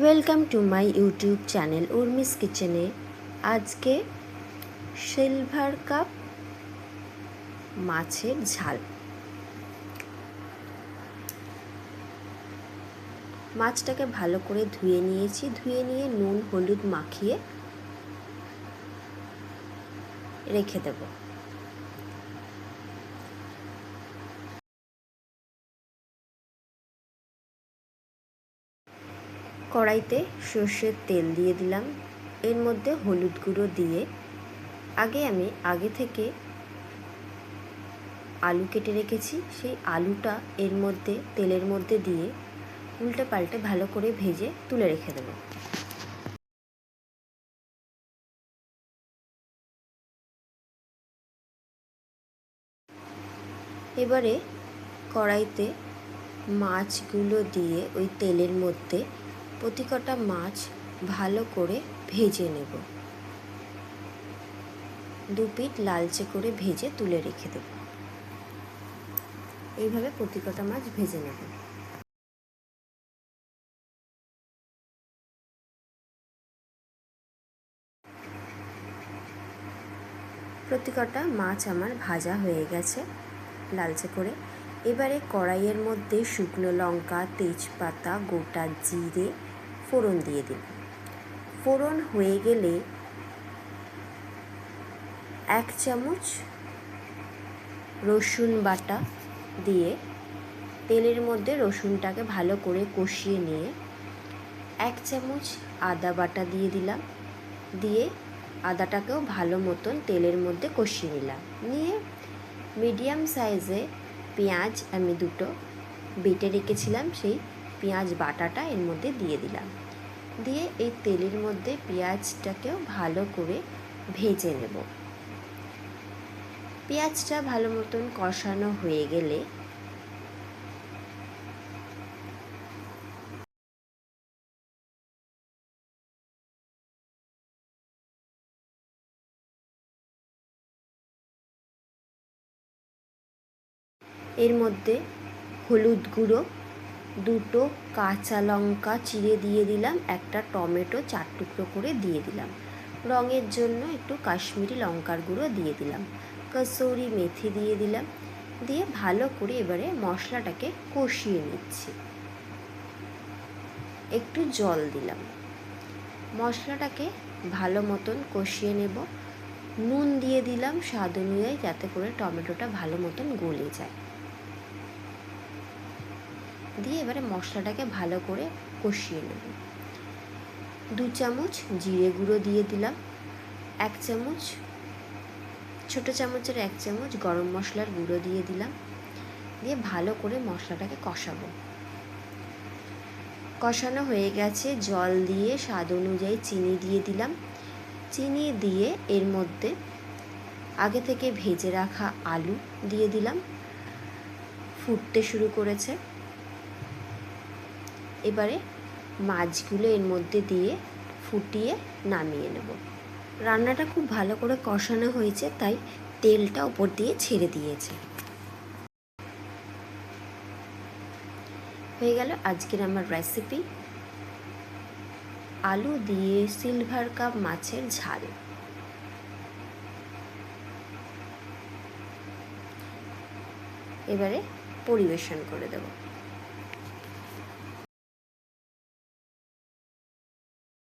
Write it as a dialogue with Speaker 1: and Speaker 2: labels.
Speaker 1: Welcome to my YouTube channel Urmi's কিচেনে। আজকে silver cup মাছের ঝাল। মাছটাকে ভালো করে ধুয়ে নিয়েছি। ধুয়ে নিয়ে নুন হলুদ মাখিয়ে রেখে দেব। কড়াইতে সর্ষের তেল দিয়ে দিলাম। এর মধ্যে হলুদ গুঁড়ো দিয়ে আগে থেকে আলু কেটে রেখেছি, সেই আলুটা এর মধ্যে তেলের মধ্যে দিয়ে উল্টে পাল্টে ভালো করে ভেজে তুলে রেখে দেব। এবারে কড়াইতে মাছগুলো দিয়ে ওই তেলের মধ্যে প্রতি কটা মাছ ভালো করে ভেজে নেব। দু পিঠ লালচে করে ভেজে তুলে রেখে দেব। এইভাবে প্রতি কটা মাছ ভেজে নেব। প্রতি কটা মাছ আমার ভাজা হয়ে গেছে লালচে করে। এবারে কড়াইয়ের মধ্যে শুকনো লঙ্কা, তেজপাতা, গোটা জিরে ফোড়ন দিয়ে দিন। ফোড়ন হয়ে গেলে 1 চামচ রসুন বাটা দিয়ে তেলের মধ্যে রসুনটাকে ভালো করে কষিয়ে নিয়ে 1 চামচ আদা বাটা দিয়ে দিলাম। দিয়ে আদাটাকেও ভালো মতন তেলের মধ্যে কষিয়ে নিলাম। নিয়ে মিডিয়াম সাইজে পেঁয়াজ আমি দুটো বেটে রেখেছিলাম, সেই পেঁয়াজ বাটাটা এর মধ্যে দিয়ে দিলাম। দিয়ে এই তেলের মধ্যে পেঁয়াজটাকেও ভালো করে ভেজে নেব। পেঁয়াজটা ভালো মতন কষানো হয়ে গেলে এর মধ্যে হলুদ গুঁড়ো, দুটো কাঁচা লঙ্কা চিড়ে দিয়ে দিলাম, একটা টমেটো 4 টুকরো করে দিয়ে দিলাম। রঙের জন্য একটু কাশ্মীরি লঙ্কার গুঁড়ো দিয়ে দিলাম, কসুরি মেথি দিয়ে দিলাম। দিয়ে ভালো করে এবারে মশলাটাকে কষিয়ে নিচ্ছি। একটু জল দিলাম। মশলাটাকে ভালো মতন কষিয়ে নেব। নুন দিয়ে দিলাম স্বাদ অনুযায়ী, যাতে করে টমেটোটা ভালো মতন গলে যায়। দিয়ে এবারে মশলাটাকে ভালো করে কষিয়ে নেব। 2 চামচ জিরে গুঁড়ো দিয়ে দিলাম। 1 চামচ, ছোটো চামচের 1 চামচ গরম মশলার গুঁড়ো দিয়ে দিলাম। দিয়ে ভালো করে মশলাটাকে কষাবো। কষানো হয়ে গেছে, জল দিয়ে স্বাদ অনুযায়ী চিনি দিয়ে দিলাম। চিনি দিয়ে এর মধ্যে আগে থেকে ভেজে রাখা আলু দিয়ে দিলাম। ফুটতে শুরু করেছে। এবারে মাছগুলো এর মধ্যে দিয়ে ফুটিয়ে নামিয়ে নেব। রান্নাটা খুব ভালো করে কষানো হয়েছে, তাই তেলটা উপর দিয়ে ছেড়ে দিয়েছে। হয়ে গেল আজকের আমার রেসিপি, আলু দিয়ে সিলভার কাপ মাছের ঝাল। এবারে পরিবেশন করে দেব।